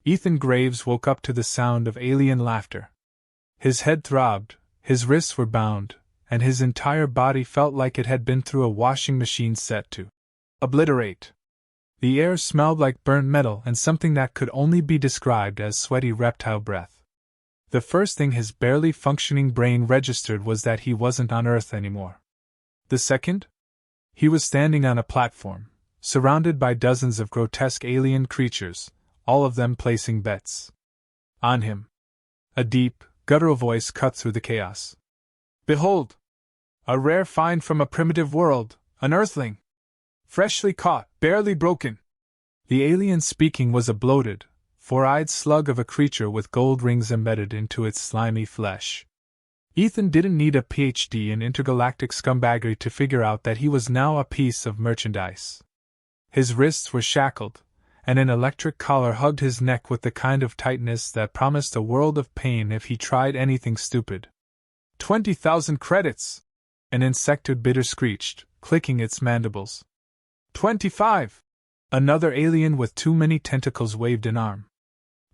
Ethan Graves woke up to the sound of alien laughter. His head throbbed, his wrists were bound, and his entire body felt like it had been through a washing machine set to obliterate. The air smelled like burnt metal and something that could only be described as sweaty reptile breath. The first thing his barely functioning brain registered was that he wasn't on Earth anymore. The second? He was standing on a platform, surrounded by dozens of grotesque alien creatures, all of them placing bets on him. A deep, guttural voice cut through the chaos. "Behold! A rare find from a primitive world, an Earthling! Freshly caught, barely broken!" The alien speaking was a bloated, four-eyed slug of a creature with gold rings embedded into its slimy flesh. Ethan didn't need a PhD in intergalactic scumbaggery to figure out that he was now a piece of merchandise. His wrists were shackled, and an electric collar hugged his neck with the kind of tightness that promised a world of pain if he tried anything stupid. 20,000 credits! An insectoid bidder screeched, clicking its mandibles. 25! Another alien with too many tentacles waved an arm.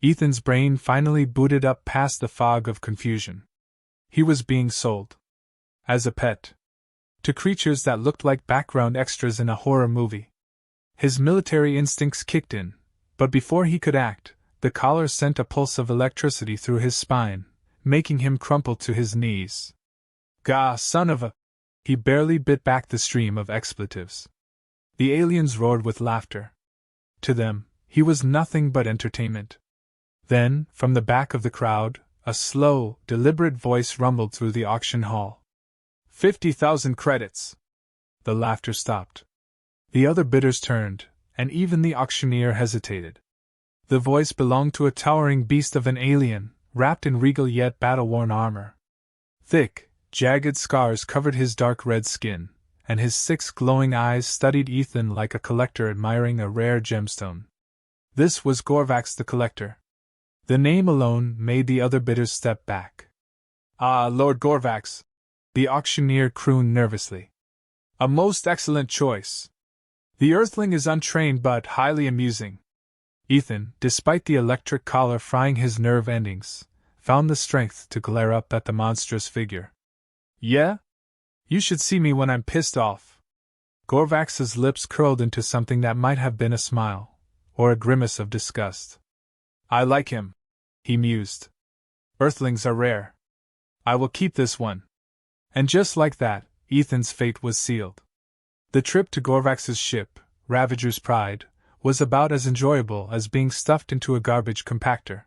Ethan's brain finally booted up past the fog of confusion. He was being sold. As a pet. To creatures that looked like background extras in a horror movie. His military instincts kicked in, but before he could act, the collar sent a pulse of electricity through his spine, making him crumple to his knees. "Gah, son of a..." He barely bit back the stream of expletives. The aliens roared with laughter. To them, he was nothing but entertainment. Then, from the back of the crowd, a slow, deliberate voice rumbled through the auction hall. 50,000 credits! The laughter stopped. The other bidders turned, and even the auctioneer hesitated. The voice belonged to a towering beast of an alien, wrapped in regal yet battle-worn armor. Thick, jagged scars covered his dark red skin, and his 6 glowing eyes studied Ethan like a collector admiring a rare gemstone. This was Gorvax the Collector. The name alone made the other bidders step back. "Ah, Lord Gorvax," the auctioneer crooned nervously. "A most excellent choice. The Earthling is untrained but highly amusing." Ethan, despite the electric collar frying his nerve endings, found the strength to glare up at the monstrous figure. "Yeah? You should see me when I'm pissed off." Gorvax's lips curled into something that might have been a smile, or a grimace of disgust. "I like him," he mused. "Earthlings are rare. I will keep this one." And just like that, Ethan's fate was sealed. The trip to Gorvax's ship, Ravager's Pride, was about as enjoyable as being stuffed into a garbage compactor.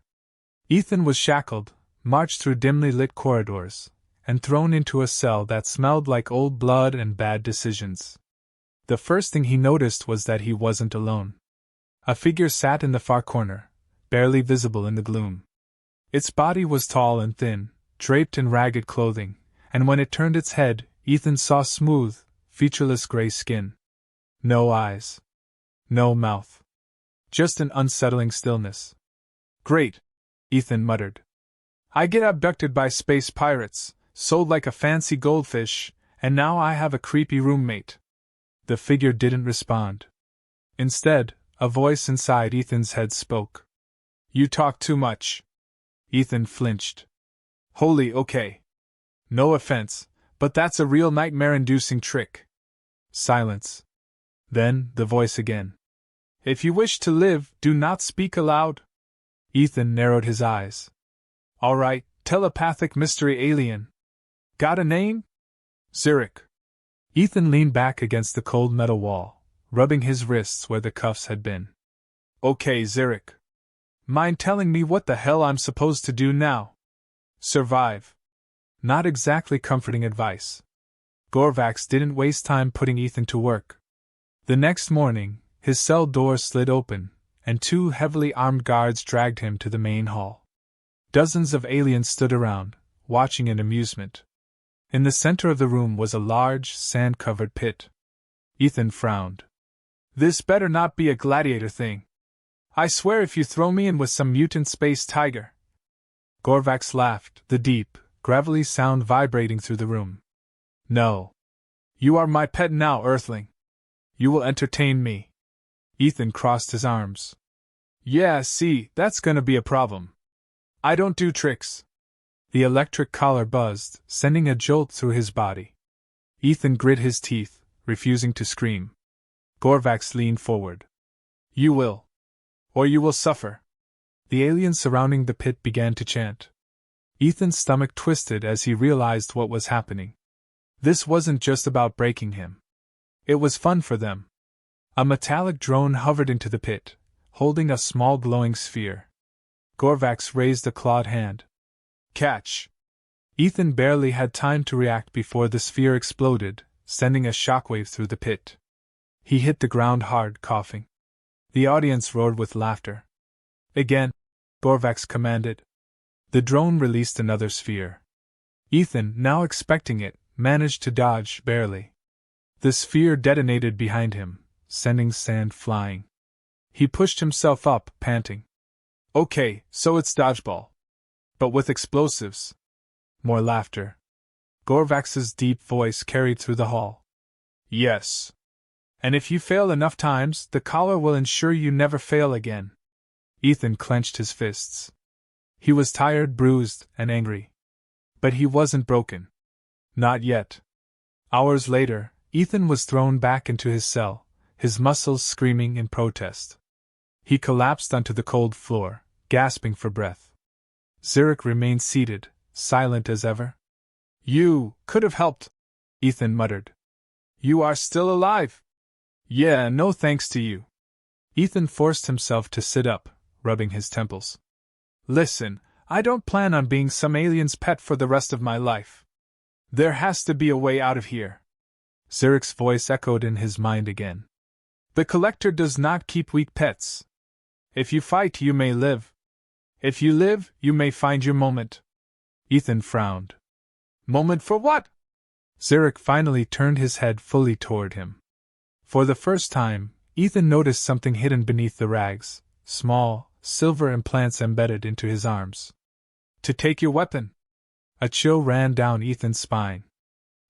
Ethan was shackled, marched through dimly lit corridors, and thrown into a cell that smelled like old blood and bad decisions. The first thing he noticed was that he wasn't alone. A figure sat in the far corner, barely visible in the gloom. Its body was tall and thin, draped in ragged clothing, and when it turned its head, Ethan saw smooth, featureless gray skin. No eyes. No mouth. Just an unsettling stillness. "Great," Ethan muttered. "I get abducted by space pirates, sold like a fancy goldfish, and now I have a creepy roommate." The figure didn't respond. Instead, a voice inside Ethan's head spoke. "You talk too much." Ethan flinched. "Holy okay. No offense, but that's a real nightmare-inducing trick." Silence. Then, the voice again. "If you wish to live, do not speak aloud." Ethan narrowed his eyes. "All right, telepathic mystery alien. Got a name?" "Zurich." Ethan leaned back against the cold metal wall, rubbing his wrists where the cuffs had been. "Okay, Zurich. Mind telling me what the hell I'm supposed to do now?" "Survive." Not exactly comforting advice. Gorvax didn't waste time putting Ethan to work. The next morning, his cell door slid open, and 2 heavily armed guards dragged him to the main hall. Dozens of aliens stood around, watching in amusement. In the center of the room was a large, sand-covered pit. Ethan frowned. "This better not be a gladiator thing. I swear if you throw me in with some mutant space tiger." Gorvax laughed, the deep, gravelly sound vibrating through the room. "No. You are my pet now, Earthling. You will entertain me." Ethan crossed his arms. Yeah, see, that's gonna be a problem. I don't do tricks. The electric collar buzzed, sending a jolt through his body. Ethan grit his teeth, refusing to scream. Gorvax leaned forward. You will. Or you will suffer. The aliens surrounding the pit began to chant. Ethan's stomach twisted as he realized what was happening. This wasn't just about breaking him. It was fun for them. A metallic drone hovered into the pit, holding a small glowing sphere. Gorvax raised a clawed hand. Catch! Ethan barely had time to react before the sphere exploded, sending a shockwave through the pit. He hit the ground hard, coughing. The audience roared with laughter. Again, Gorvax commanded. The drone released another sphere. Ethan, now expecting it, managed to dodge, barely. The sphere detonated behind him, sending sand flying. He pushed himself up, panting. Okay, so it's dodgeball. But with explosives. More laughter. Gorvax's deep voice carried through the hall. Yes. And if you fail enough times, the collar will ensure you never fail again. Ethan clenched his fists. He was tired, bruised, and angry. But he wasn't broken. Not yet. Hours later, Ethan was thrown back into his cell, his muscles screaming in protest. He collapsed onto the cold floor, gasping for breath. Zurich remained seated, silent as ever. You could have helped, Ethan muttered. You are still alive. Yeah, no thanks to you. Ethan forced himself to sit up, rubbing his temples. Listen, I don't plan on being some alien's pet for the rest of my life. There has to be a way out of here. Zurich's voice echoed in his mind again. The Collector does not keep weak pets. If you fight, you may live. If you live, you may find your moment. Ethan frowned. Moment for what? Zurich finally turned his head fully toward him. For the first time, Ethan noticed something hidden beneath the rags, small, silver implants embedded into his arms. To take your weapon. A chill ran down Ethan's spine.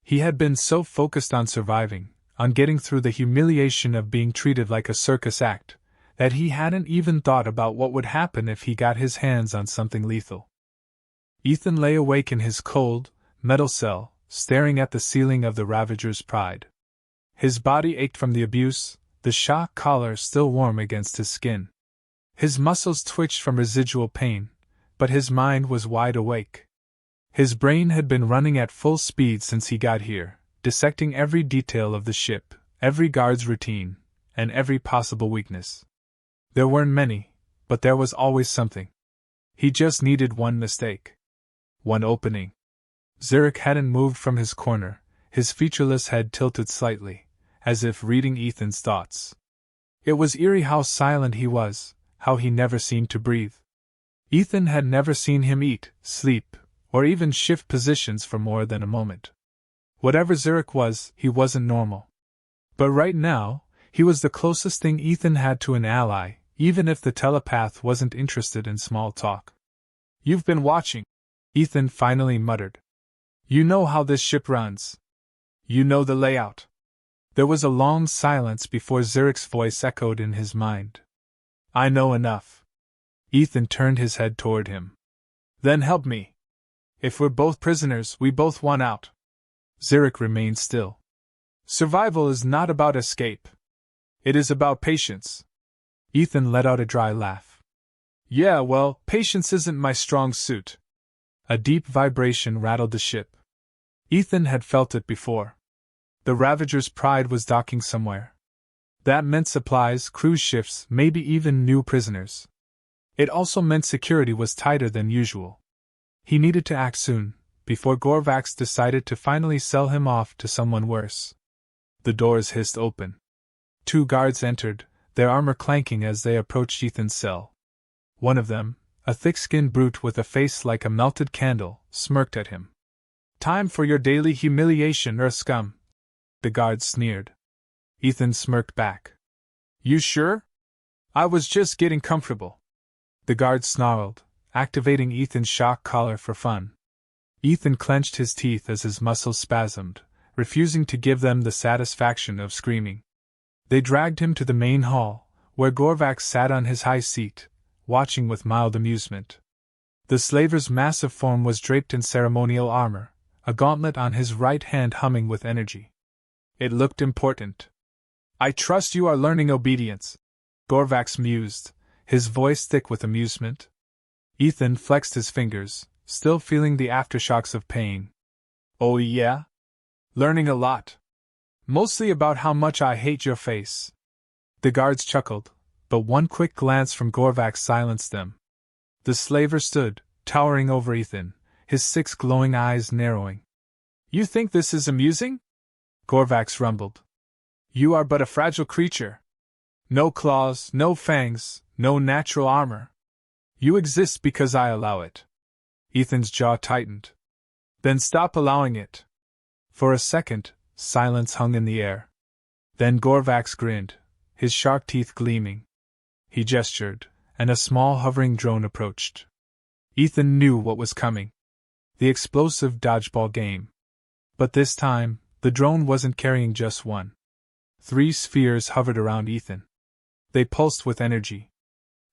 He had been so focused on surviving, on getting through the humiliation of being treated like a circus act, that he hadn't even thought about what would happen if he got his hands on something lethal. Ethan lay awake in his cold, metal cell, staring at the ceiling of the Ravager's Pride. His body ached from the abuse, the shock collar still warm against his skin. His muscles twitched from residual pain, but his mind was wide awake. His brain had been running at full speed since he got here, dissecting every detail of the ship, every guard's routine, and every possible weakness. There weren't many, but there was always something. He just needed one mistake. One opening. Zurich hadn't moved from his corner, his featureless head tilted slightly, as if reading Ethan's thoughts. It was eerie how silent he was, how he never seemed to breathe. Ethan had never seen him eat, sleep, or even shift positions for more than a moment. Whatever Zurich was, he wasn't normal. But right now, he was the closest thing Ethan had to an ally, even if the telepath wasn't interested in small talk. You've been watching, Ethan finally muttered. You know how this ship runs. You know the layout. There was a long silence before Zurich's voice echoed in his mind. I know enough. Ethan turned his head toward him. Then help me. If we're both prisoners, we both want out. Zurich remained still. Survival is not about escape. It is about patience. Ethan let out a dry laugh. Yeah, well, patience isn't my strong suit. A deep vibration rattled the ship. Ethan had felt it before. The Ravager's Pride was docking somewhere. That meant supplies, cruise ships, maybe even new prisoners. It also meant security was tighter than usual. He needed to act soon, before Gorvax decided to finally sell him off to someone worse. The doors hissed open. 2 guards entered, their armor clanking as they approached Ethan's cell. One of them, a thick-skinned brute with a face like a melted candle, smirked at him. Time for your daily humiliation, Earth scum, the guard sneered. Ethan smirked back. You sure? I was just getting comfortable. The guard snarled, activating Ethan's shock collar for fun. Ethan clenched his teeth as his muscles spasmed, refusing to give them the satisfaction of screaming. They dragged him to the main hall, where Gorvax sat on his high seat, watching with mild amusement. The slaver's massive form was draped in ceremonial armor, a gauntlet on his right hand humming with energy. It looked important. "I trust you are learning obedience," Gorvax mused, his voice thick with amusement. Ethan flexed his fingers, still feeling the aftershocks of pain. "Oh yeah? Learning a lot. Mostly about how much I hate your face." The guards chuckled, but one quick glance from Gorvax silenced them. The slaver stood, towering over Ethan, his 6 glowing eyes narrowing. "You think this is amusing?" Gorvax rumbled. "You are but a fragile creature. No claws, no fangs, no natural armor. You exist because I allow it." Ethan's jaw tightened. "Then stop allowing it." For a second, silence hung in the air. Then Gorvax grinned, his sharp teeth gleaming. He gestured, and a small hovering drone approached. Ethan knew what was coming. The explosive dodgeball game. But this time, the drone wasn't carrying just one. 3 spheres hovered around Ethan. They pulsed with energy.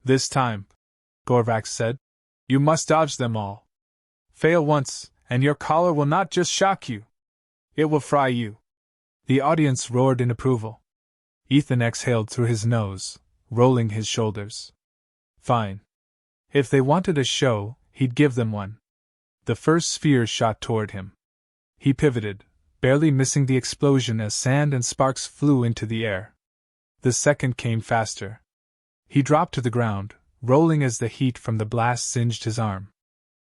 "This time," Gorvax said, "you must dodge them all. Fail once, and your collar will not just shock you. It will fry you." The audience roared in approval. Ethan exhaled through his nose, rolling his shoulders. Fine. If they wanted a show, he'd give them one. The first sphere shot toward him. He pivoted, barely missing the explosion as sand and sparks flew into the air. The second came faster. He dropped to the ground, rolling as the heat from the blast singed his arm.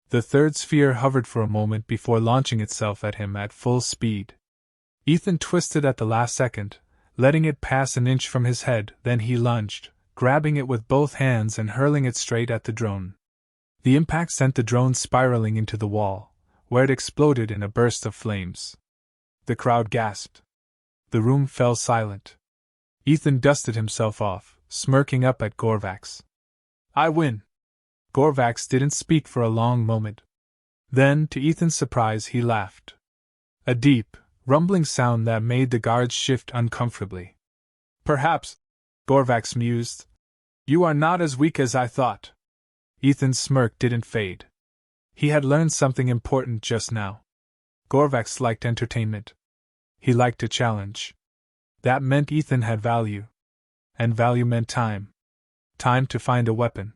The third sphere hovered for a moment before launching itself at him at full speed. Ethan twisted at the last second, letting it pass an inch from his head, then he lunged, grabbing it with both hands and hurling it straight at the drone. The impact sent the drone spiraling into the wall, where it exploded in a burst of flames. The crowd gasped. The room fell silent. Ethan dusted himself off, smirking up at Gorvax. "I win." Gorvax didn't speak for a long moment. Then, to Ethan's surprise, he laughed. A deep, rumbling sound that made the guards shift uncomfortably. "Perhaps," Gorvax mused, "you are not as weak as I thought." Ethan's smirk didn't fade. He had learned something important just now. Gorvax liked entertainment. He liked a challenge. That meant Ethan had value. And value meant time. Time to find a weapon.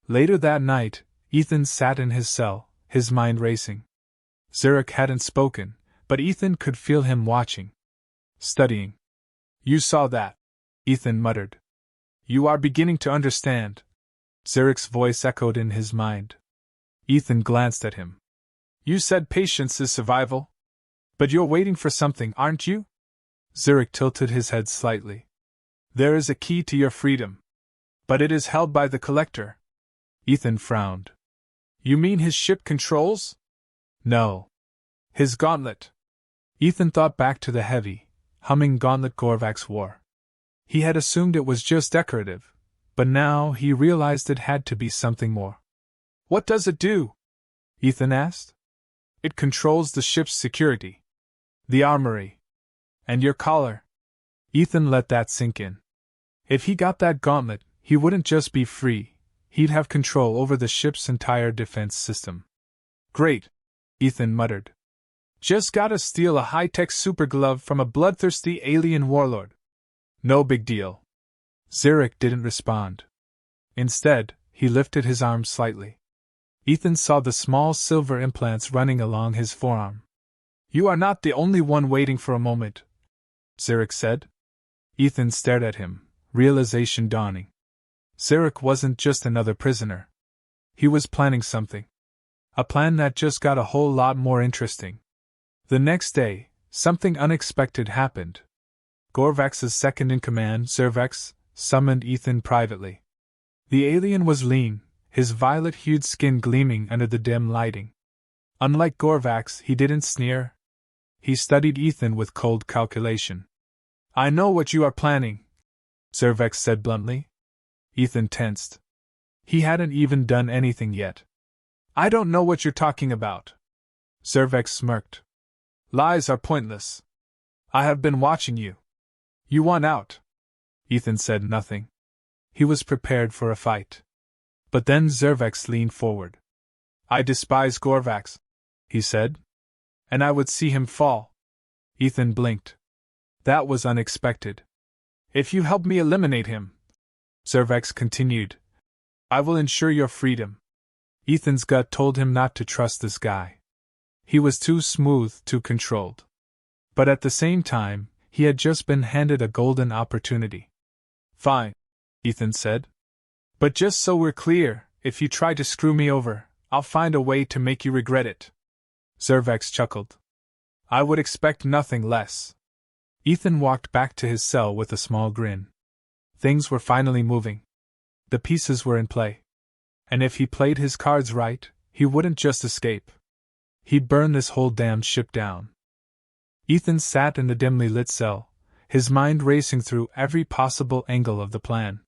Later that night, Ethan sat in his cell, his mind racing. Zurich hadn't spoken, but Ethan could feel him watching. Studying. "You saw that," Ethan muttered. "You are beginning to understand." Zurich's voice echoed in his mind. Ethan glanced at him. "You said patience is survival? But you're waiting for something, aren't you?" Zurich tilted his head slightly. "There is a key to your freedom. But it is held by the Collector." Ethan frowned. "You mean his ship controls?" "No. His gauntlet." Ethan thought back to the heavy, humming gauntlet Gorvax wore. He had assumed it was just decorative, but now he realized it had to be something more. "What does it do?" Ethan asked. "It controls the ship's security. The armory. And your collar." Ethan let that sink in. If he got that gauntlet, he wouldn't just be free, he'd have control over the ship's entire defense system. "Great," Ethan muttered. "Just gotta steal a high-tech super glove from a bloodthirsty alien warlord. No big deal." Zurich didn't respond. Instead, he lifted his arm slightly. Ethan saw the small silver implants running along his forearm. "You are not the only one waiting for a moment," Zurich said. Ethan stared at him, realization dawning. Zurich wasn't just another prisoner. He was planning something. A plan that just got a whole lot more interesting. The next day, something unexpected happened. Gorvax's second-in-command, Zurvex, summoned Ethan privately. The alien was lean, his violet-hued skin gleaming under the dim lighting. Unlike Gorvax, he didn't sneer. He studied Ethan with cold calculation. "I know what you are planning," Zurvex said bluntly. Ethan tensed. He hadn't even done anything yet. "I don't know what you're talking about." Zurvex smirked. "Lies are pointless. I have been watching you. You want out." Ethan said nothing. he was prepared for a fight. But then Zervex leaned forward. "I despise Gorvax," he said. "And I would see him fall." Ethan blinked. That was unexpected. "If you help me eliminate him," Zervex continued, "I will ensure your freedom." Ethan's gut told him not to trust this guy. He was too smooth, too controlled. But at the same time, he had just been handed a golden opportunity. "Fine," Ethan said. "But just so we're clear, if you try to screw me over, I'll find a way to make you regret it." Zervex chuckled. "I would expect nothing less." Ethan walked back to his cell with a small grin. Things were finally moving. The pieces were in play. And if he played his cards right, he wouldn't just escape. He'd burn this whole damned ship down. Ethan sat in the dimly lit cell, his mind racing through every possible angle of the plan.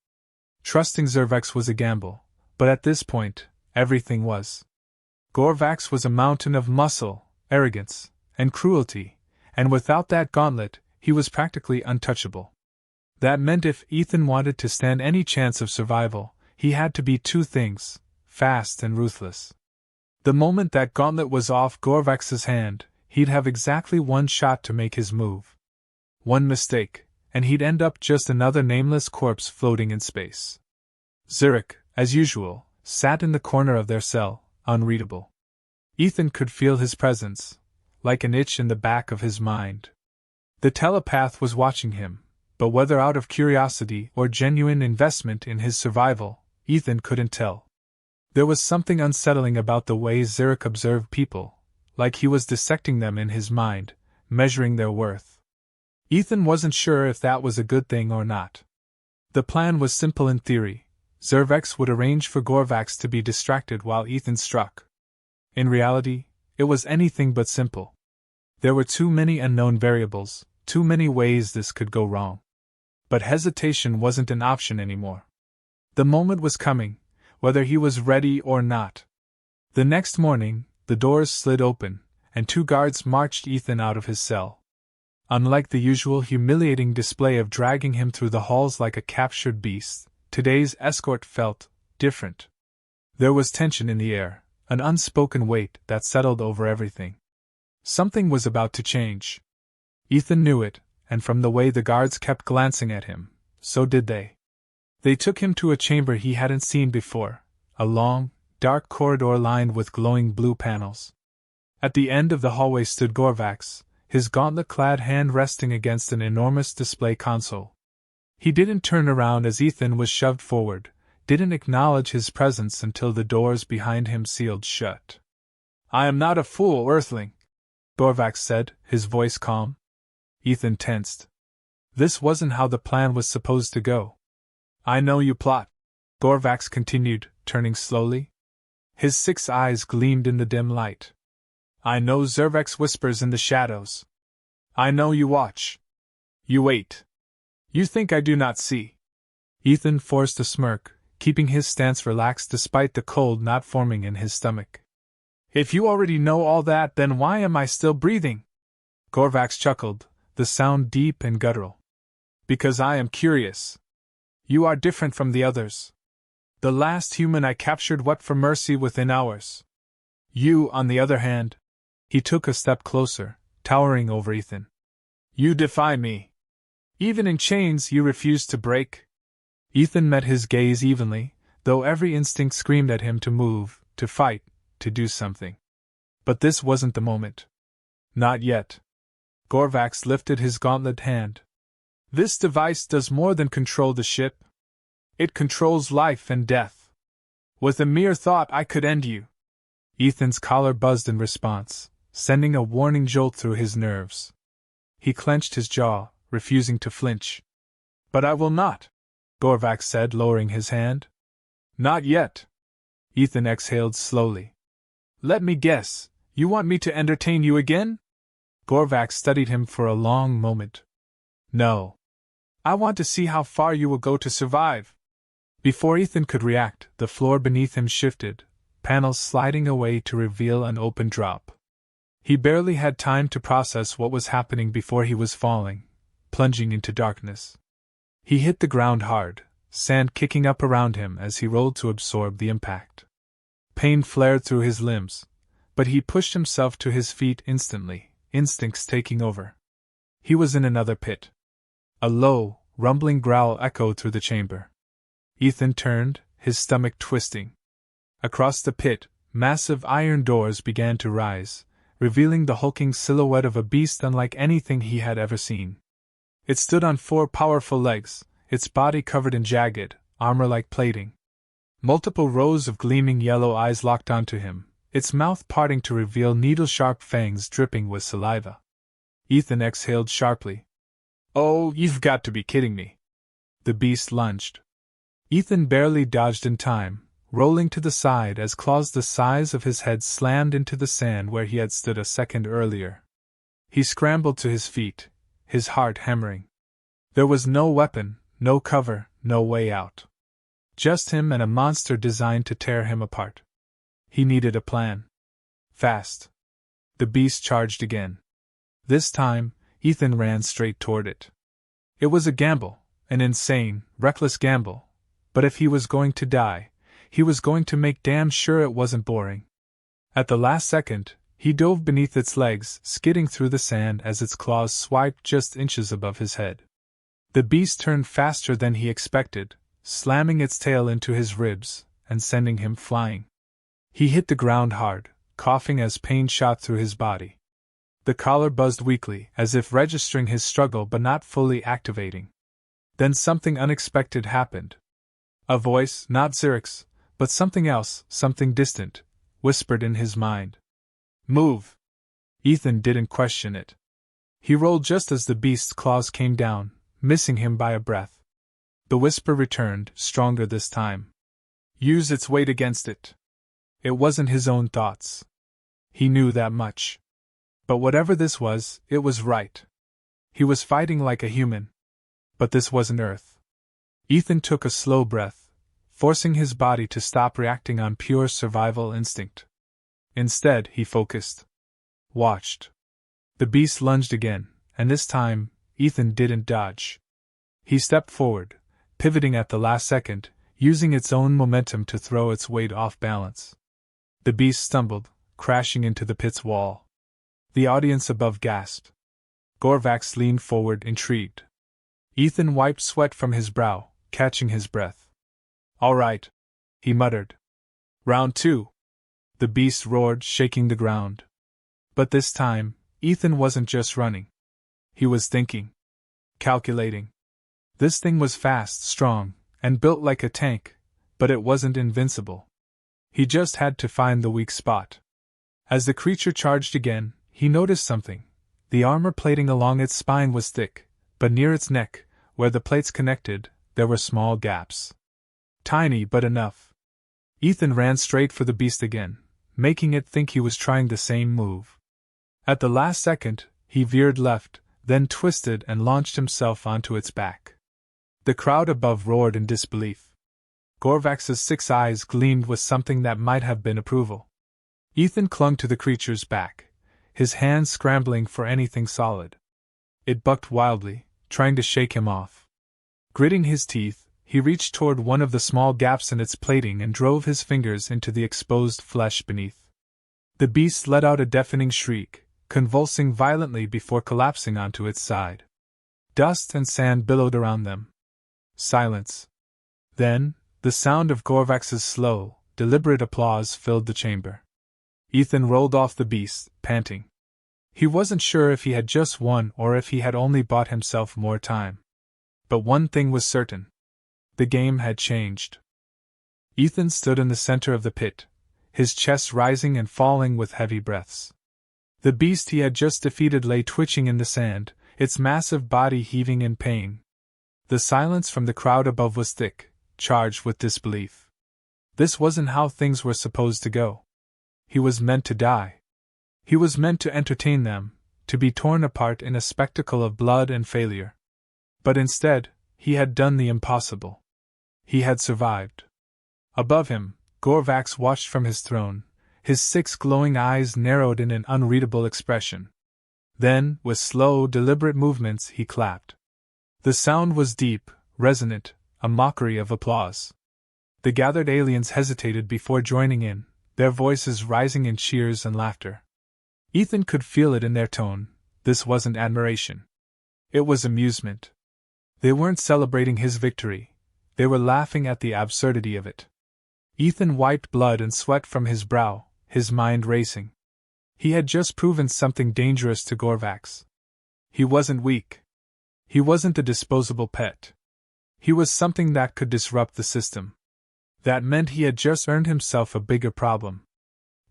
Trusting Zervex was a gamble, but at this point, everything was. Gorvax was a mountain of muscle, arrogance, and cruelty, and without that gauntlet, he was practically untouchable. That meant if Ethan wanted to stand any chance of survival, he had to be two things: fast and ruthless. The moment that gauntlet was off Gorvax's hand, he'd have exactly one shot to make his move. One mistake, and he'd end up just another nameless corpse floating in space. Zurich, as usual, sat in the corner of their cell, unreadable. Ethan could feel his presence, like an itch in the back of his mind. The telepath was watching him, but whether out of curiosity or genuine investment in his survival, Ethan couldn't tell. There was something unsettling about the way Zurich observed people, like he was dissecting them in his mind, measuring their worth. Ethan wasn't sure if that was a good thing or not. The plan was simple in theory. Zervex would arrange for Gorvax to be distracted while Ethan struck. In reality, it was anything but simple. There were too many unknown variables, too many ways this could go wrong. But hesitation wasn't an option anymore. The moment was coming, whether he was ready or not. The next morning, the doors slid open, and two guards marched Ethan out of his cell. Unlike the usual humiliating display of dragging him through the halls like a captured beast, today's escort felt different. There was tension in the air, an unspoken weight that settled over everything. Something was about to change. Ethan knew it, and from the way the guards kept glancing at him, so did they. They took him to a chamber he hadn't seen before, a long, dark corridor lined with glowing blue panels. At the end of the hallway stood Gorvax, his gauntlet-clad hand resting against an enormous display console. He didn't turn around as Ethan was shoved forward, didn't acknowledge his presence until the doors behind him sealed shut. "I am not a fool, Earthling," Gorvax said, his voice calm. Ethan tensed. This wasn't how the plan was supposed to go. "I know you plot," Gorvax continued, turning slowly. His 6 eyes gleamed in the dim light. "I know Zervex whispers in the shadows. I know you watch. You wait. You think I do not see." Ethan forced a smirk, keeping his stance relaxed despite the cold not forming in his stomach. "If you already know all that, then why am I still breathing?" Gorvax chuckled, the sound deep and guttural. "Because I am curious. You are different from the others. The last human I captured wept for mercy within hours. You, on the other hand," he took a step closer, towering over Ethan. "You defy me. Even in chains you refuse to break." Ethan met his gaze evenly, though every instinct screamed at him to move, to fight, to do something. But this wasn't the moment. Not yet. Gorvax lifted his gauntlet hand. "This device does more than control the ship. It controls life and death. With a mere thought I could end you." Ethan's collar buzzed in response, sending a warning jolt through his nerves. He clenched his jaw, refusing to flinch. "But I will not," Gorvax said, lowering his hand. "Not yet." Ethan exhaled slowly. "Let me guess, you want me to entertain you again?" Gorvax studied him for a long moment. "No. I want to see how far you will go to survive." Before Ethan could react, the floor beneath him shifted, panels sliding away to reveal an open drop. He barely had time to process what was happening before he was falling, plunging into darkness. He hit the ground hard, sand kicking up around him as he rolled to absorb the impact. Pain flared through his limbs, but he pushed himself to his feet instantly, instincts taking over. He was in another pit. A low, rumbling growl echoed through the chamber. Ethan turned, his stomach twisting. Across the pit, massive iron doors began to rise, revealing the hulking silhouette of a beast unlike anything he had ever seen. It stood on 4 powerful legs, its body covered in jagged, armor-like plating. Multiple rows of gleaming yellow eyes locked onto him, its mouth parting to reveal needle-sharp fangs dripping with saliva. Ethan exhaled sharply. "Oh, you've got to be kidding me." The beast lunged. Ethan barely dodged in time, rolling to the side as claws the size of his head slammed into the sand where he had stood a second earlier. He scrambled to his feet, his heart hammering. There was no weapon, no cover, no way out. Just him and a monster designed to tear him apart. He needed a plan. Fast. The beast charged again. This time, Ethan ran straight toward it. It was a gamble, an insane, reckless gamble, but if he was going to die, he was going to make damn sure it wasn't boring. At the last second, he dove beneath its legs, skidding through the sand as its claws swiped just inches above his head. The beast turned faster than he expected, slamming its tail into his ribs and sending him flying. He hit the ground hard, coughing as pain shot through his body. The collar buzzed weakly, as if registering his struggle but not fully activating. Then something unexpected happened. A voice, not Zyric's, but something else, something distant, whispered in his mind. "Move!" Ethan didn't question it. He rolled just as the beast's claws came down, missing him by a breath. The whisper returned, stronger this time. Use its weight against it. It wasn't his own thoughts. He knew that much. But whatever this was, it was right. He was fighting like a human. But this wasn't Earth. Ethan took a slow breath, forcing his body to stop reacting on pure survival instinct. Instead, he focused. Watched. The beast lunged again, and this time, Ethan didn't dodge. He stepped forward, pivoting at the last second, using its own momentum to throw its weight off balance. The beast stumbled, crashing into the pit's wall. The audience above gasped. Gorvax leaned forward, intrigued. Ethan wiped sweat from his brow, catching his breath. "All right," he muttered. "Round 2. The beast roared, shaking the ground. But this time, Ethan wasn't just running. He was thinking. Calculating. This thing was fast, strong, and built like a tank, but it wasn't invincible. He just had to find the weak spot. As the creature charged again, he noticed something. The armor plating along its spine was thick, but near its neck, where the plates connected, there were small gaps. Tiny but enough. Ethan ran straight for the beast again, making it think he was trying the same move. At the last second, he veered left, then twisted and launched himself onto its back. The crowd above roared in disbelief. Gorvax's 6 eyes gleamed with something that might have been approval. Ethan clung to the creature's back, his hands scrambling for anything solid. It bucked wildly, trying to shake him off. Gritting his teeth, he reached toward one of the small gaps in its plating and drove his fingers into the exposed flesh beneath. The beast let out a deafening shriek, convulsing violently before collapsing onto its side. Dust and sand billowed around them. Silence. Then, the sound of Gorvax's slow, deliberate applause filled the chamber. Ethan rolled off the beast, panting. He wasn't sure if he had just won or if he had only bought himself more time. But one thing was certain. The game had changed. Ethan stood in the center of the pit, his chest rising and falling with heavy breaths. The beast he had just defeated lay twitching in the sand, its massive body heaving in pain. The silence from the crowd above was thick, charged with disbelief. This wasn't how things were supposed to go. He was meant to die. He was meant to entertain them, to be torn apart in a spectacle of blood and failure. But instead, he had done the impossible. He had survived. Above him, Gorvax watched from his throne, his 6 glowing eyes narrowed in an unreadable expression. Then, with slow, deliberate movements, he clapped. The sound was deep, resonant, a mockery of applause. The gathered aliens hesitated before joining in, their voices rising in cheers and laughter. Ethan could feel it in their tone. This wasn't admiration. It was amusement. They weren't celebrating his victory. They were laughing at the absurdity of it. Ethan wiped blood and sweat from his brow, his mind racing. He had just proven something dangerous to Gorvax. He wasn't weak. He wasn't a disposable pet. He was something that could disrupt the system. That meant he had just earned himself a bigger problem.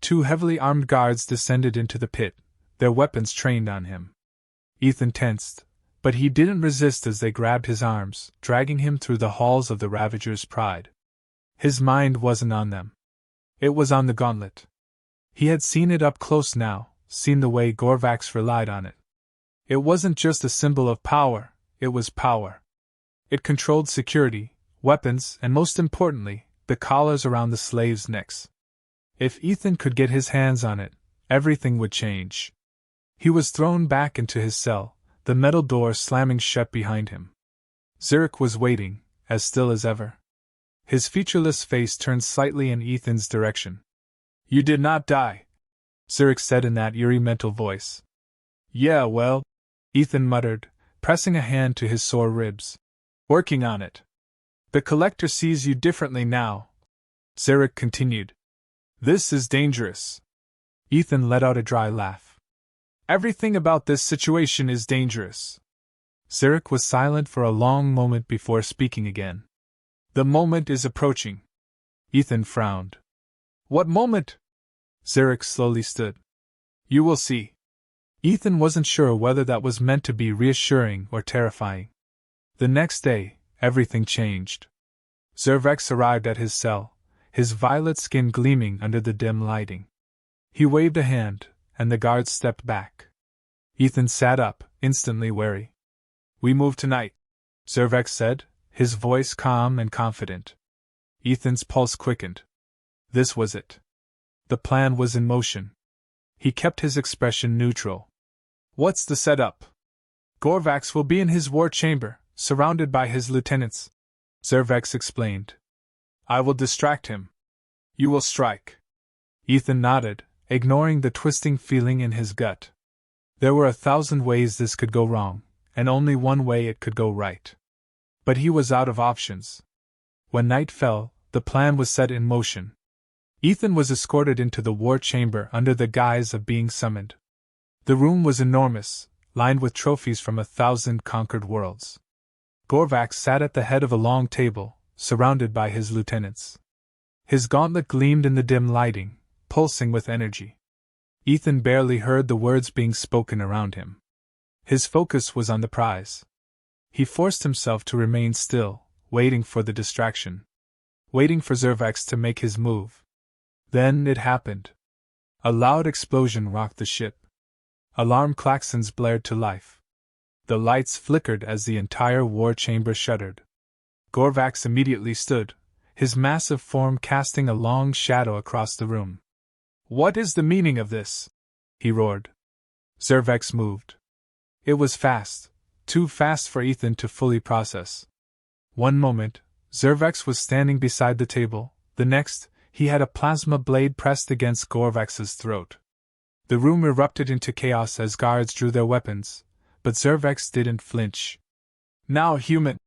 2 heavily armed guards descended into the pit, their weapons trained on him. Ethan tensed, but he didn't resist as they grabbed his arms, dragging him through the halls of the Ravager's Pride. His mind wasn't on them. It was on the gauntlet. He had seen it up close now, seen the way Gorvax relied on it. It wasn't just a symbol of power, it was power. It controlled security, weapons, and most importantly, the collars around the slaves' necks. If Ethan could get his hands on it, everything would change. He was thrown back into his cell, the metal door slamming shut behind him. Zurich was waiting, as still as ever. His featureless face turned slightly in Ethan's direction. "You did not die," Zurich said in that eerie mental voice. "Yeah, well," Ethan muttered, pressing a hand to his sore ribs. "Working on it. The Collector sees you differently now," Zurich continued. "This is dangerous." Ethan let out a dry laugh. "Everything about this situation is dangerous." Zurich was silent for a long moment before speaking again. "The moment is approaching." Ethan frowned. "What moment?" Zurich slowly stood. "You will see." Ethan wasn't sure whether that was meant to be reassuring or terrifying. The next day, everything changed. Zurvex arrived at his cell, his violet skin gleaming under the dim lighting. He waved a hand, and the guards stepped back. Ethan sat up, instantly wary. "We move tonight," Zurvex said, his voice calm and confident. Ethan's pulse quickened. This was it. The plan was in motion. He kept his expression neutral. "What's the setup?" "Gorvax will be in his war chamber, surrounded by his lieutenants," Zurvex explained. "I will distract him. You will strike." Ethan nodded, ignoring the twisting feeling in his gut. There were 1,000 ways this could go wrong, and only one way it could go right. But he was out of options. When night fell, the plan was set in motion. Ethan was escorted into the war chamber under the guise of being summoned. The room was enormous, lined with trophies from 1,000 conquered worlds. Gorvax sat at the head of a long table, surrounded by his lieutenants. His gauntlet gleamed in the dim lighting, pulsing with energy. Ethan barely heard the words being spoken around him. His focus was on the prize. He forced himself to remain still, waiting for the distraction. Waiting for Zurvex to make his move. Then it happened. A loud explosion rocked the ship. Alarm klaxons blared to life. The lights flickered as the entire war chamber shuddered. Gorvax immediately stood, his massive form casting a long shadow across the room. "What is the meaning of this?" he roared. Zurvex moved. It was fast, too fast for Ethan to fully process. One moment, Zurvex was standing beside the table, the next, he had a plasma blade pressed against Gorvax's throat. The room erupted into chaos as guards drew their weapons, but Zurvex didn't flinch. "Now, human,"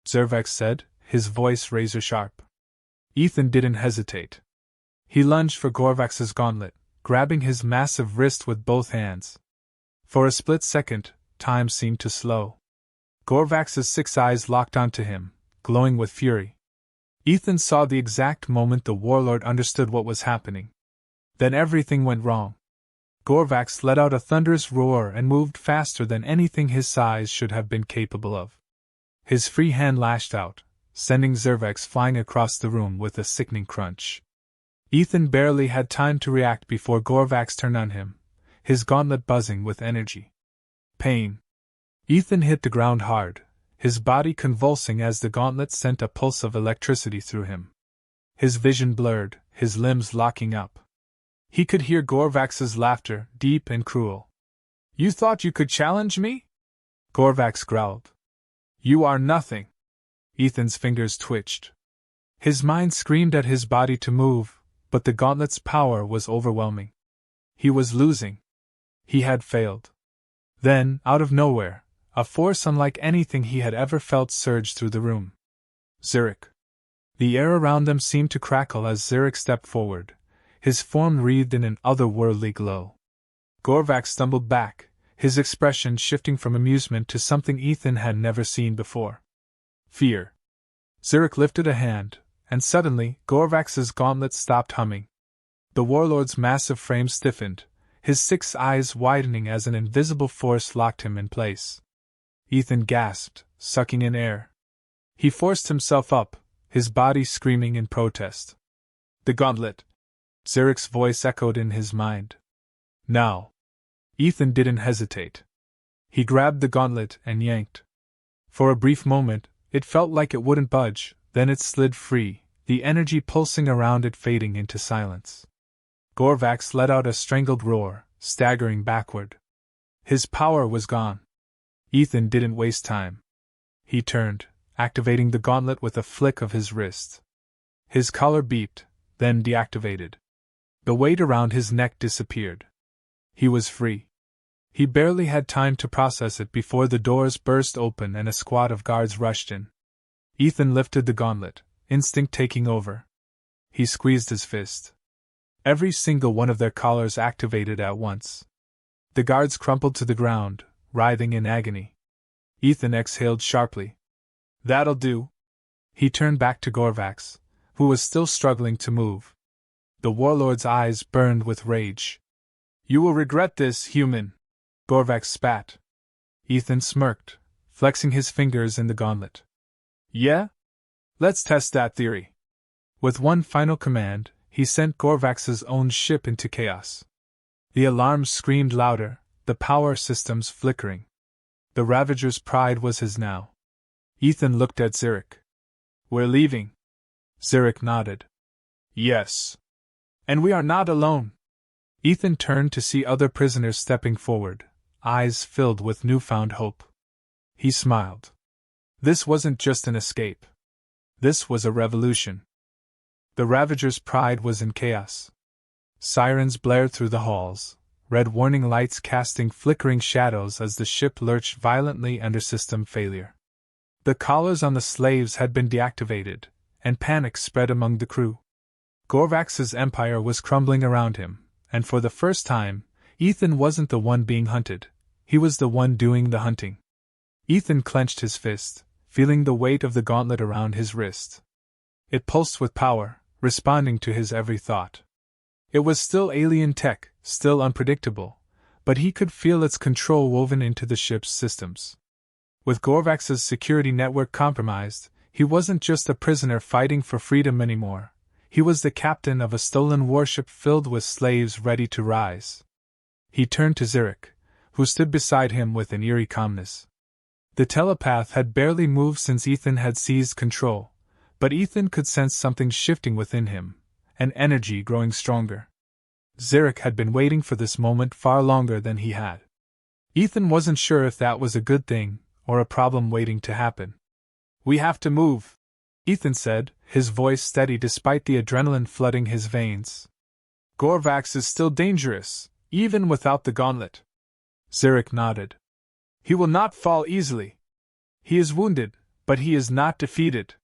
Zurvex said, his voice razor-sharp. Ethan didn't hesitate. He lunged for Gorvax's gauntlet, grabbing his massive wrist with both hands. For a split second, time seemed to slow. Gorvax's 6 eyes locked onto him, glowing with fury. Ethan saw the exact moment the warlord understood what was happening. Then everything went wrong. Gorvax let out a thunderous roar and moved faster than anything his size should have been capable of. His free hand lashed out, sending Zurvex flying across the room with a sickening crunch. Ethan barely had time to react before Gorvax turned on him, his gauntlet buzzing with energy. Pain. Ethan hit the ground hard, his body convulsing as the gauntlet sent a pulse of electricity through him. His vision blurred, his limbs locking up. He could hear Gorvax's laughter, deep and cruel. "You thought you could challenge me?" Gorvax growled. "You are nothing." Ethan's fingers twitched. His mind screamed at his body to move, but the gauntlet's power was overwhelming. He was losing. He had failed. Then, out of nowhere, a force unlike anything he had ever felt surged through the room. Zurich. The air around them seemed to crackle as Zurich stepped forward, his form wreathed in an otherworldly glow. Gorvax stumbled back, his expression shifting from amusement to something Ethan had never seen before. Fear. Zurich lifted a hand, and suddenly, Gorvax's gauntlet stopped humming. The warlord's massive frame stiffened, his 6 eyes widening as an invisible force locked him in place. Ethan gasped, sucking in air. He forced himself up, his body screaming in protest. The gauntlet! Zurich's voice echoed in his mind. Now! Ethan didn't hesitate. He grabbed the gauntlet and yanked. For a brief moment, it felt like it wouldn't budge, then it slid free, the energy pulsing around it fading into silence. Gorvax let out a strangled roar, staggering backward. His power was gone. Ethan didn't waste time. He turned, activating the gauntlet with a flick of his wrist. His collar beeped, then deactivated. The weight around his neck disappeared. He was free. He barely had time to process it before the doors burst open and a squad of guards rushed in. Ethan lifted the gauntlet, instinct taking over. He squeezed his fist. Every single one of their collars activated at once. The guards crumpled to the ground, writhing in agony. Ethan exhaled sharply. That'll do. He turned back to Gorvax, who was still struggling to move. The warlord's eyes burned with rage. You will regret this, human! Gorvax spat. Ethan smirked, flexing his fingers in the gauntlet. Yeah? Let's test that theory. With one final command, he sent Gorvax's own ship into chaos. The alarms screamed louder, the power systems flickering. The Ravager's pride was his now. Ethan looked at Zurich. We're leaving. Zurich nodded. Yes. And we are not alone. Ethan turned to see other prisoners stepping forward, eyes filled with newfound hope. He smiled. This wasn't just an escape. This was a revolution. The Ravager's pride was in chaos. Sirens blared through the halls, red warning lights casting flickering shadows as the ship lurched violently under system failure. The collars on the slaves had been deactivated, and panic spread among the crew. Gorvax's empire was crumbling around him, and for the first time, Ethan wasn't the one being hunted, he was the one doing the hunting. Ethan clenched his fist, feeling the weight of the gauntlet around his wrist. It pulsed with power, responding to his every thought. It was still alien tech, still unpredictable, but he could feel its control woven into the ship's systems. With Gorvax's security network compromised, he wasn't just a prisoner fighting for freedom anymore. He was the captain of a stolen warship filled with slaves ready to rise. He turned to Zurich, who stood beside him with an eerie calmness. The telepath had barely moved since Ethan had seized control, but Ethan could sense something shifting within him, an energy growing stronger. Zurich had been waiting for this moment far longer than he had. Ethan wasn't sure if that was a good thing, or a problem waiting to happen. We have to move, Ethan said, his voice steady despite the adrenaline flooding his veins. Gorvax is still dangerous, even without the gauntlet. Zurich nodded. He will not fall easily. He is wounded, but he is not defeated.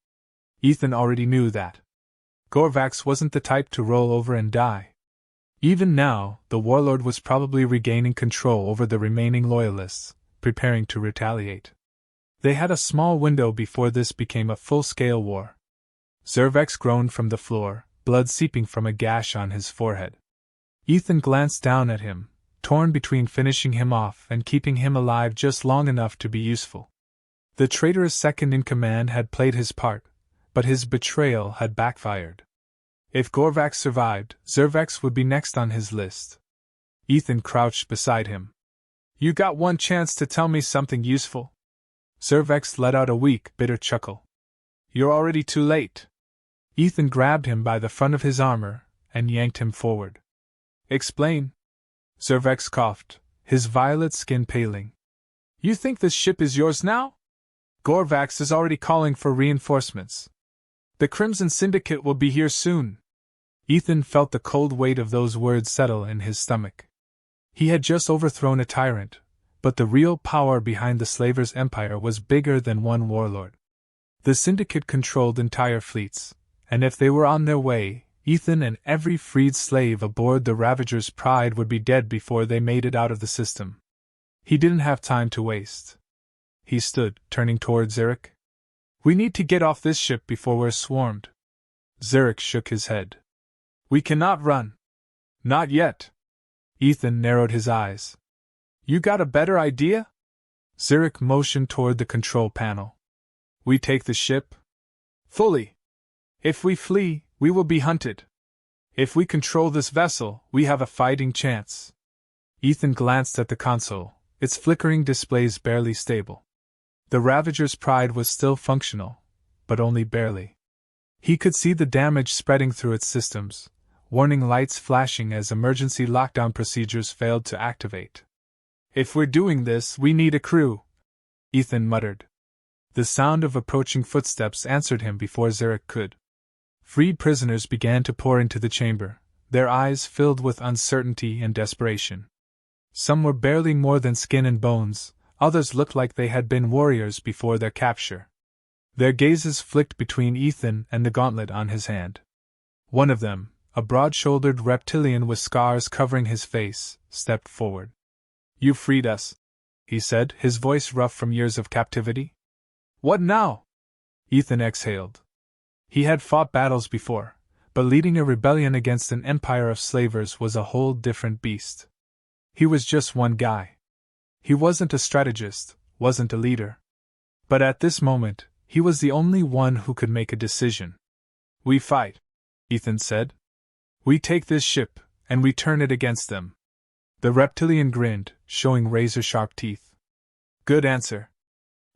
Ethan already knew that. Gorvax wasn't the type to roll over and die. Even now, the warlord was probably regaining control over the remaining loyalists, preparing to retaliate. They had a small window before this became a full-scale war. Zurvex groaned from the floor, blood seeping from a gash on his forehead. Ethan glanced down at him, torn between finishing him off and keeping him alive just long enough to be useful. The traitorous second-in-command had played his part, but his betrayal had backfired. If Gorvax survived, Zurvex would be next on his list. Ethan crouched beside him. You got one chance to tell me something useful. Zurvex let out a weak, bitter chuckle. You're already too late. Ethan grabbed him by the front of his armor and yanked him forward. Explain. Zurvex coughed, his violet skin paling. You think this ship is yours now? Gorvax is already calling for reinforcements. The Crimson Syndicate will be here soon. Ethan felt the cold weight of those words settle in his stomach. He had just overthrown a tyrant, but the real power behind the Slavers' empire was bigger than one warlord. The Syndicate controlled entire fleets, and if they were on their way, Ethan and every freed slave aboard the Ravager's Pride would be dead before they made it out of the system. He didn't have time to waste. He stood, turning toward Zurich. We need to get off this ship before we're swarmed. Zurich shook his head. We cannot run. Not yet. Ethan narrowed his eyes. You got a better idea? Zurich motioned toward the control panel. We take the ship? Fully. If we flee, we will be hunted. If we control this vessel, we have a fighting chance. Ethan glanced at the console, its flickering displays barely stable. The Ravager's Pride was still functional, but only barely. He could see the damage spreading through its systems, warning lights flashing as emergency lockdown procedures failed to activate. If we're doing this, we need a crew, Ethan muttered. The sound of approaching footsteps answered him before Zurich could. Freed prisoners began to pour into the chamber, their eyes filled with uncertainty and desperation. Some were barely more than skin and bones, others looked like they had been warriors before their capture. Their gazes flicked between Ethan and the gauntlet on his hand. One of them, a broad-shouldered reptilian with scars covering his face, stepped forward. You freed us, he said, his voice rough from years of captivity. What now? Ethan exhaled. He had fought battles before, but leading a rebellion against an empire of slavers was a whole different beast. He was just one guy. He wasn't a strategist, wasn't a leader. But at this moment, he was the only one who could make a decision. We fight, Ethan said. We take this ship, and we turn it against them. The reptilian grinned, showing razor-sharp teeth. Good answer.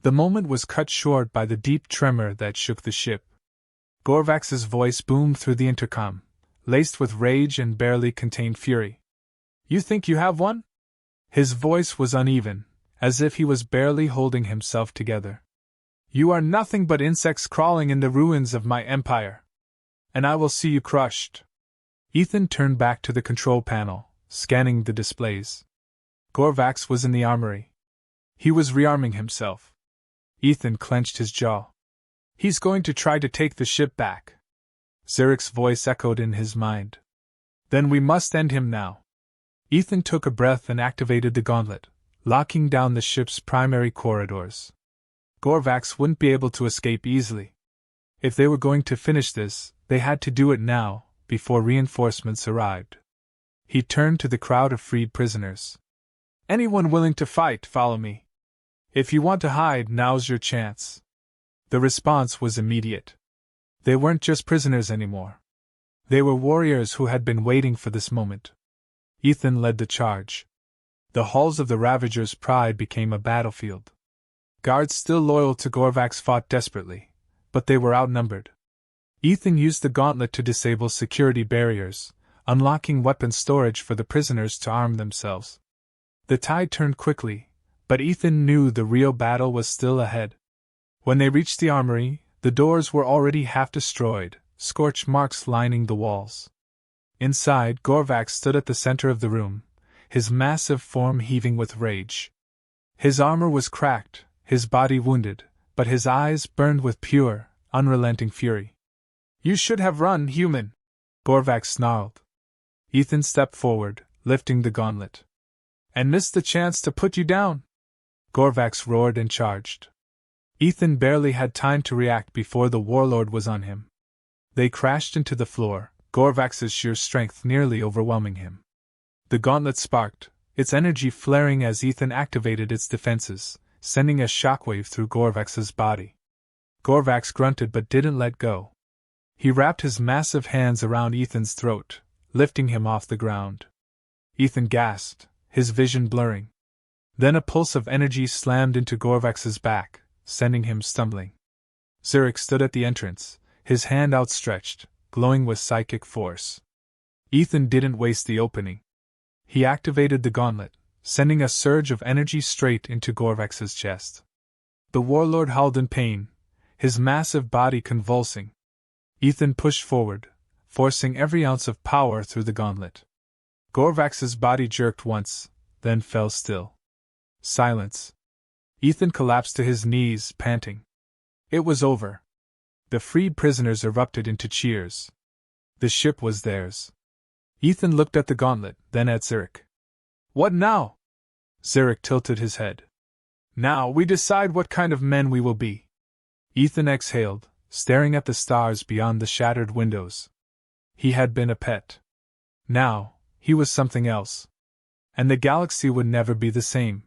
The moment was cut short by the deep tremor that shook the ship. Gorvax's voice boomed through the intercom, laced with rage and barely contained fury. You think you have one? His voice was uneven, as if he was barely holding himself together. You are nothing but insects crawling in the ruins of my empire. And I will see you crushed. Ethan turned back to the control panel, scanning the displays. Gorvax was in the armory. He was rearming himself. Ethan clenched his jaw. He's going to try to take the ship back. Zurich's voice echoed in his mind. Then we must end him now. Ethan took a breath and activated the gauntlet, locking down the ship's primary corridors. Gorvax wouldn't be able to escape easily. If they were going to finish this, they had to do it now, before reinforcements arrived. He turned to the crowd of freed prisoners. Anyone willing to fight, follow me. If you want to hide, now's your chance. The response was immediate. They weren't just prisoners anymore. They were warriors who had been waiting for this moment. Ethan led the charge. The halls of the Ravager's Pride became a battlefield. Guards still loyal to Gorvax fought desperately, but they were outnumbered. Ethan used the gauntlet to disable security barriers, unlocking weapon storage for the prisoners to arm themselves. The tide turned quickly, but Ethan knew the real battle was still ahead. When they reached the armory, the doors were already half destroyed, scorch marks lining the walls. Inside, Gorvax stood at the center of the room, his massive form heaving with rage. His armor was cracked, his body wounded, but his eyes burned with pure, unrelenting fury. You should have run, human, Gorvax snarled. Ethan stepped forward, lifting the gauntlet. And missed the chance to put you down. Gorvax roared and charged. Ethan barely had time to react before the warlord was on him. They crashed into the floor, Gorvax's sheer strength nearly overwhelming him. The gauntlet sparked, its energy flaring as Ethan activated its defenses, sending a shockwave through Gorvax's body. Gorvax grunted but didn't let go. He wrapped his massive hands around Ethan's throat, lifting him off the ground. Ethan gasped, his vision blurring. Then a pulse of energy slammed into Gorvax's back, sending him stumbling. Zurich stood at the entrance, his hand outstretched, glowing with psychic force. Ethan didn't waste the opening. He activated the gauntlet, sending a surge of energy straight into Gorvax's chest. The warlord howled in pain, his massive body convulsing. Ethan pushed forward, forcing every ounce of power through the gauntlet. Gorvax's body jerked once, then fell still. Silence. Ethan collapsed to his knees, panting. It was over. The freed prisoners erupted into cheers. The ship was theirs. Ethan looked at the gauntlet, then at Zurich. What now? Zurich tilted his head. Now we decide what kind of men we will be. Ethan exhaled, staring at the stars beyond the shattered windows. He had been a pet. Now, he was something else. And the galaxy would never be the same.